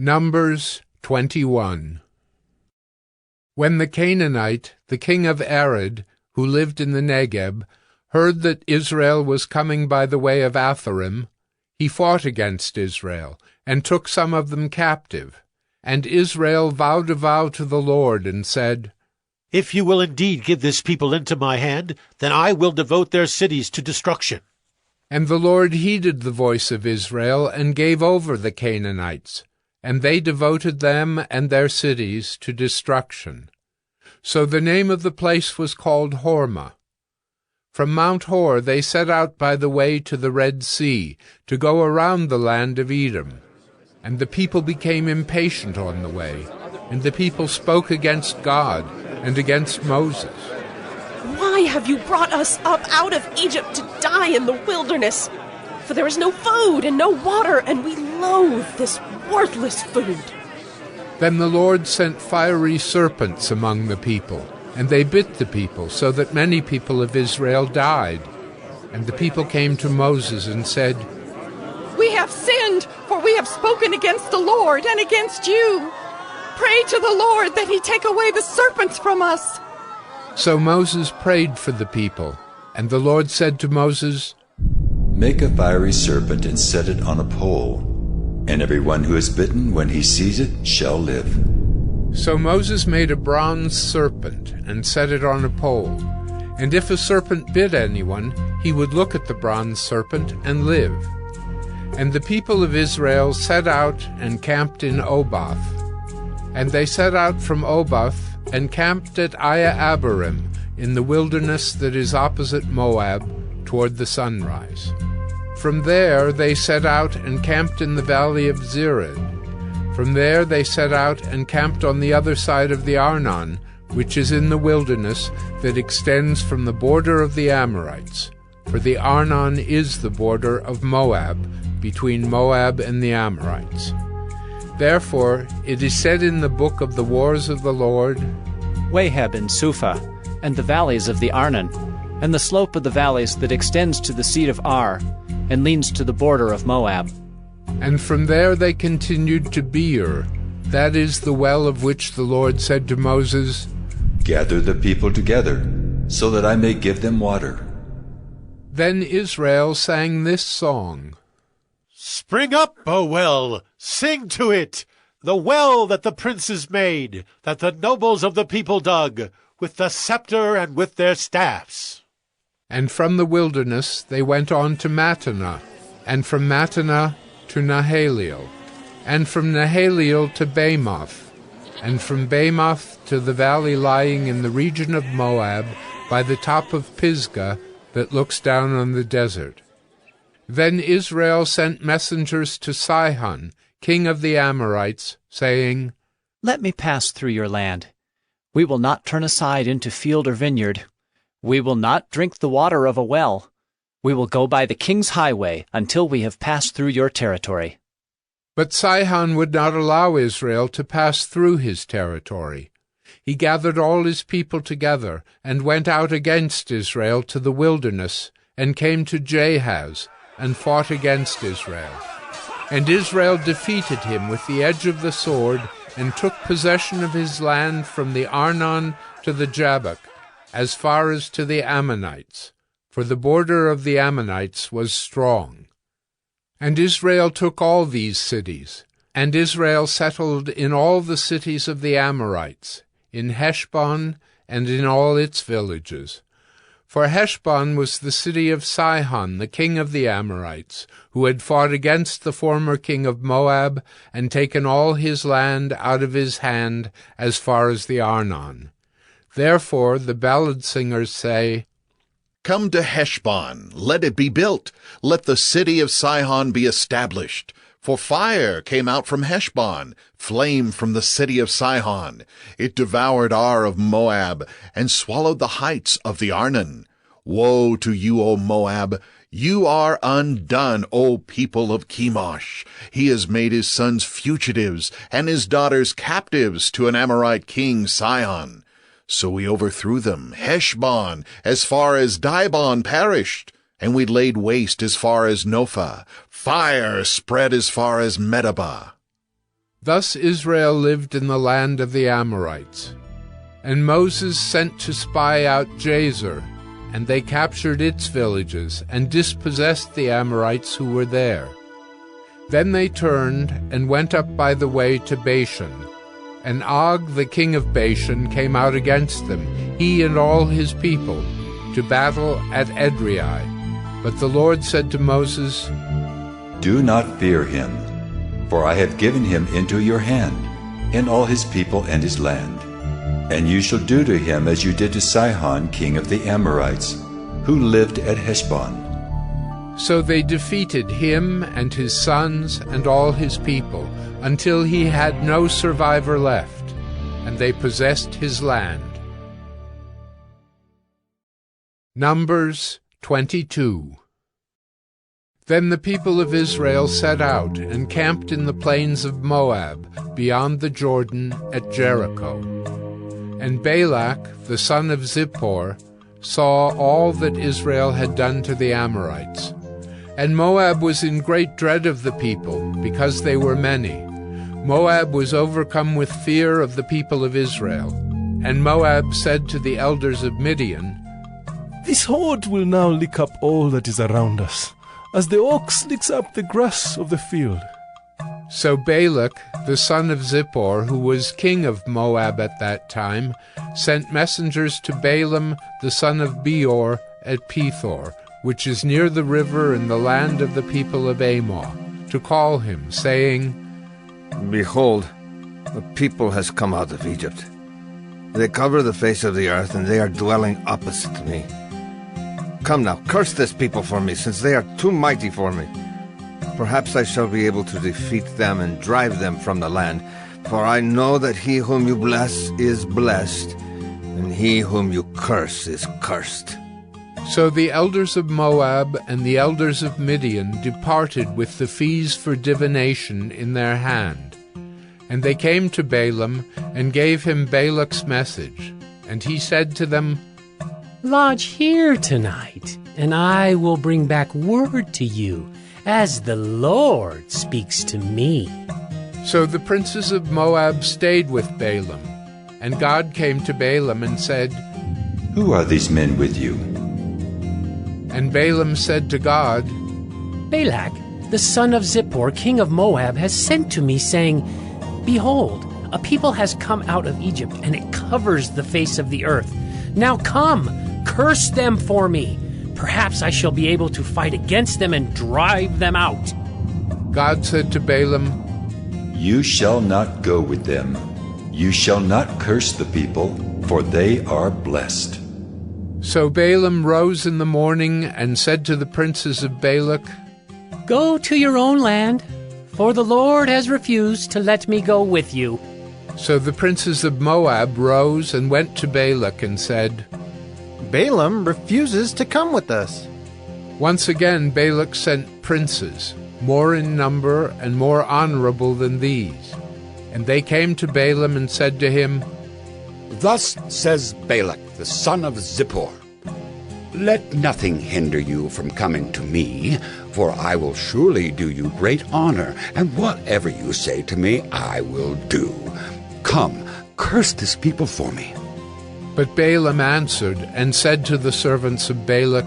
Numbers 21. When the Canaanite, the king of Arad, who lived in the Negeb, heard that Israel was coming by the way of Atharim, he fought against Israel, and took some of them captive. And Israel vowed a vow to the Lord, and said, If you will indeed give this people into my hand, then I will devote their cities to destruction. And the Lord heeded the voice of Israel, and gave over the Canaanites, and they devoted them and their cities to destruction. So the name of the place was called Hormah. From Mount Hor they set out by the way to the Red Sea, to go around the land of Edom. And the people became impatient on the way, and the people spoke against God and against Moses. Why have you brought us up out of Egypt to die in the wilderness? For there is no food and no water, and we loathe this worthless food. Then the Lord sent fiery serpents among the people, and they bit the people, so that many people of Israel died. And the people came to Moses and said, We have sinned, for we have spoken against the Lord and against you. Pray to the Lord that he take away the serpents from us. So Moses prayed for the people, and the Lord said to Moses, Make a fiery serpent and set it on a pole, and everyone who is bitten when he sees it shall live. So Moses made a bronze serpent and set it on a pole. And if a serpent bit anyone, he would look at the bronze serpent and live. And the people of Israel set out and camped in Oboth. And they set out from Oboth and camped at Abarim in the wilderness that is opposite Moab toward the sunrise. From there they set out and camped in the valley of Zered. From there they set out and camped on the other side of the Arnon, which is in the wilderness that extends from the border of the Amorites. For the Arnon is the border of Moab, between Moab and the Amorites. Therefore it is said in the book of the wars of the Lord, Waheb and Suphah, and the valleys of the Arnon, and the slope of the valleys that extends to the seat of Ar, and leans to the border of Moab. And from there they continued to Beer, that is the well of which the Lord said to Moses, Gather the people together, so that I may give them water. Then Israel sang this song, Spring up, O well, sing to it, the well that the princes made, that the nobles of the people dug, with the scepter and with their staffs. And from the wilderness they went on to Mattanah, and from Mattanah to Nahaliel, and from Nahaliel to Bamoth, and from Bamoth to the valley lying in the region of Moab, by the top of Pisgah that looks down on the desert. Then Israel sent messengers to Sihon, king of the Amorites, saying, Let me pass through your land. We will not turn aside into field or vineyard. We will not drink the water of a well. We will go by the king's highway until we have passed through your territory. But Sihon would not allow Israel to pass through his territory. He gathered all his people together, and went out against Israel to the wilderness, and came to Jahaz, and fought against Israel. And Israel defeated him with the edge of the sword, and took possession of his land from the Arnon to the Jabbok, as far as to the Ammonites, for the border of the Ammonites was strong. And Israel took all these cities, and Israel settled in all the cities of the Amorites, in Heshbon and in all its villages. For Heshbon was the city of Sihon, the king of the Amorites, who had fought against the former king of Moab, and taken all his land out of his hand as far as the Arnon. Therefore the ballad singers say, Come to Heshbon, let it be built, let the city of Sihon be established. For fire came out from Heshbon, flame from the city of Sihon. It devoured Ar of Moab, and swallowed the heights of the Arnon. Woe to you, O Moab! You are undone, O people of Chemosh. He has made his sons fugitives, and his daughters captives to an Amorite king, Sihon. So we overthrew them. Heshbon, as far as Dibon, perished, and we laid waste as far as Nophah. Fire spread as far as Medeba. Thus Israel lived in the land of the Amorites. And Moses sent to spy out Jazer, and they captured its villages and dispossessed the Amorites who were there. Then they turned and went up by the way to Bashan. And Og the king of Bashan came out against them, he and all his people, to battle at Edrei. But the Lord said to Moses, Do not fear him, for I have given him into your hand, and all his people and his land. And you shall do to him as you did to Sihon king of the Amorites, who lived at Heshbon. So they defeated him and his sons and all his people, until he had no survivor left, and they possessed his land. Numbers 22. Then the people of Israel set out and camped in the plains of Moab, beyond the Jordan at Jericho. And Balak, the son of Zippor, saw all that Israel had done to the Amorites. And Moab was in great dread of the people, because they were many. Moab was overcome with fear of the people of Israel. And Moab said to the elders of Midian, This horde will now lick up all that is around us, as the ox licks up the grass of the field. So Balak, the son of Zippor, who was king of Moab at that time, sent messengers to Balaam, the son of Beor, at Pethor, which is near the river in the land of the people of Ammon, to call him, saying, Behold, a people has come out of Egypt. They cover the face of the earth, and they are dwelling opposite to me. Come now, curse this people for me, since they are too mighty for me. Perhaps I shall be able to defeat them and drive them from the land, for I know that he whom you bless is blessed, and he whom you curse is cursed. So the elders of Moab and the elders of Midian departed with the fees for divination in their hand. And they came to Balaam and gave him Balak's message. And he said to them, Lodge here tonight, and I will bring back word to you, as the Lord speaks to me. So the princes of Moab stayed with Balaam. And God came to Balaam and said, Who are these men with you? And Balaam said to God, Balak, the son of Zippor, king of Moab, has sent to me, saying, Behold, a people has come out of Egypt, and it covers the face of the earth. Now come, curse them for me. Perhaps I shall be able to fight against them and drive them out. God said to Balaam, You shall not go with them. You shall not curse the people, for they are blessed. So Balaam rose in the morning and said to the princes of Balak, Go to your own land, for the Lord has refused to let me go with you. So the princes of Moab rose and went to Balak and said, Balaam refuses to come with us. Once again Balak sent princes, more in number and more honorable than these. And they came to Balaam and said to him, Thus says Balak, the son of Zippor, Let nothing hinder you from coming to me, for I will surely do you great honor, and whatever you say to me I will do. Come, curse this people for me. But Balaam answered and said to the servants of Balak,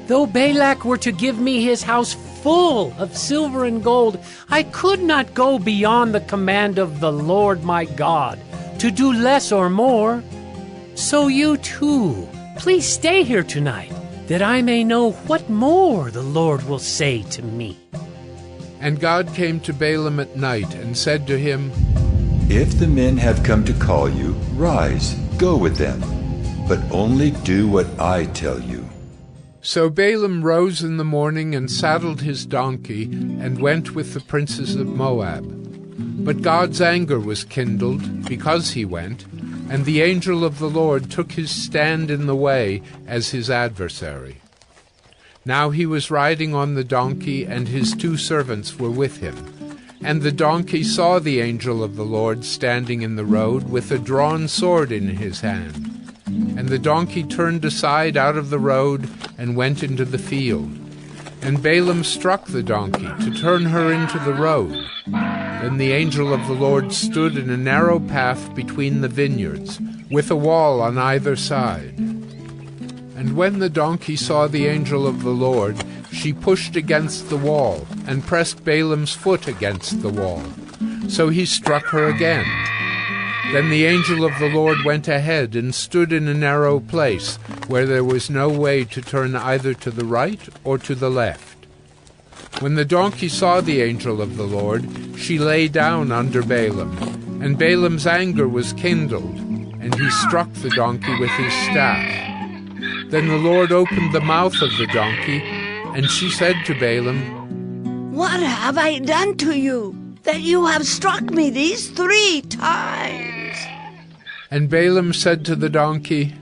Though Balak were to give me his house full of silver and gold, I could not go beyond the command of the Lord my God, to do less or more. So you too, please stay here tonight, that I may know what more the Lord will say to me. And God came to Balaam at night and said to him, If the men have come to call you, rise, go with them, but only do what I tell you. So Balaam rose in the morning and saddled his donkey and went with the princes of Moab. But God's anger was kindled because he went, and the angel of the Lord took his stand in the way as his adversary. Now he was riding on the donkey, and his 2 servants were with him. And the donkey saw the angel of the Lord standing in the road with a drawn sword in his hand. And the donkey turned aside out of the road and went into the field. And Balaam struck the donkey to turn her into the road. Then the angel of the Lord stood in a narrow path between the vineyards, with a wall on either side. And when the donkey saw the angel of the Lord, she pushed against the wall, and pressed Balaam's foot against the wall. So he struck her again. Then the angel of the Lord went ahead and stood in a narrow place, where there was no way to turn either to the right or to the left. When the donkey saw the angel of the Lord, she lay down under Balaam, and Balaam's anger was kindled, and he struck the donkey with his staff. Then the Lord opened the mouth of the donkey, and she said to Balaam, "What have I done to you, that you have struck me these 3 times?" And Balaam said to the donkey,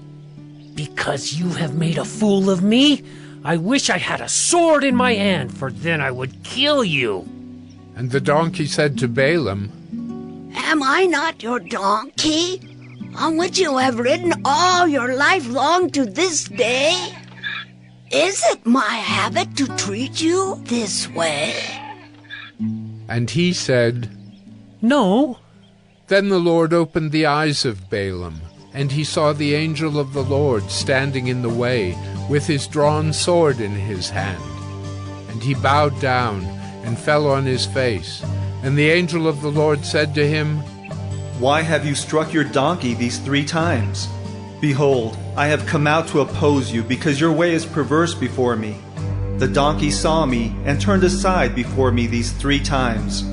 "Because you have made a fool of me, I wish I had a sword in my hand, for then I would kill you." And the donkey said to Balaam, "Am I not your donkey, on which you have ridden all your life long to this day? Is it my habit to treat you this way?" And he said, "No." Then the Lord opened the eyes of Balaam, and he saw the angel of the Lord standing in the way, with his drawn sword in his hand. And he bowed down and fell on his face. And the angel of the Lord said to him, "Why have you struck your donkey these 3 times? Behold, I have come out to oppose you, because your way is perverse before me. The donkey saw me and turned aside before me these 3 times.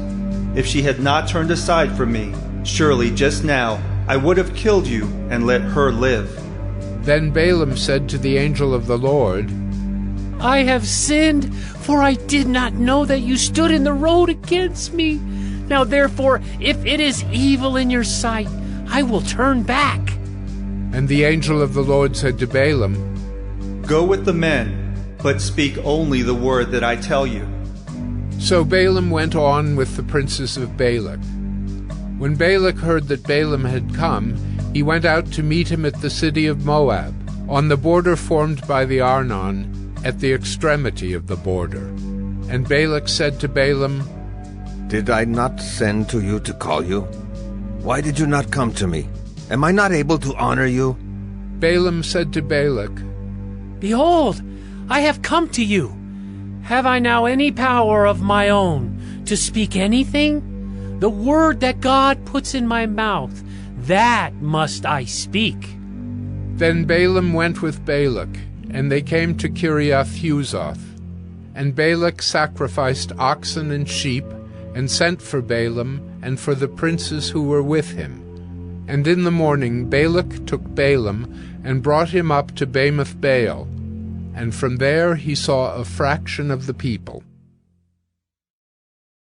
If she had not turned aside from me, surely just now I would have killed you and let her live." Then Balaam said to the angel of the Lord, "I have sinned, for I did not know that you stood in the road against me. Now therefore, if it is evil in your sight, I will turn back." And the angel of the Lord said to Balaam, "Go with the men, but speak only the word that I tell you." So Balaam went on with the princes of Balak. When Balak heard that Balaam had come, he went out to meet him at the city of Moab, on the border formed by the Arnon, at the extremity of the border. And Balak said to Balaam, "Did I not send to you to call you? Why did you not come to me? Am I not able to honor you?" Balaam said to Balak, "Behold, I have come to you. Have I now any power of my own to speak anything? The word that God puts in my mouth, that must I speak." Then Balaam went with Balak, and they came to Kiriath-Huzoth. And Balak sacrificed oxen and sheep, and sent for Balaam and for the princes who were with him. And in the morning Balak took Balaam and brought him up to Bamoth Baal, and from there he saw a fraction of the people.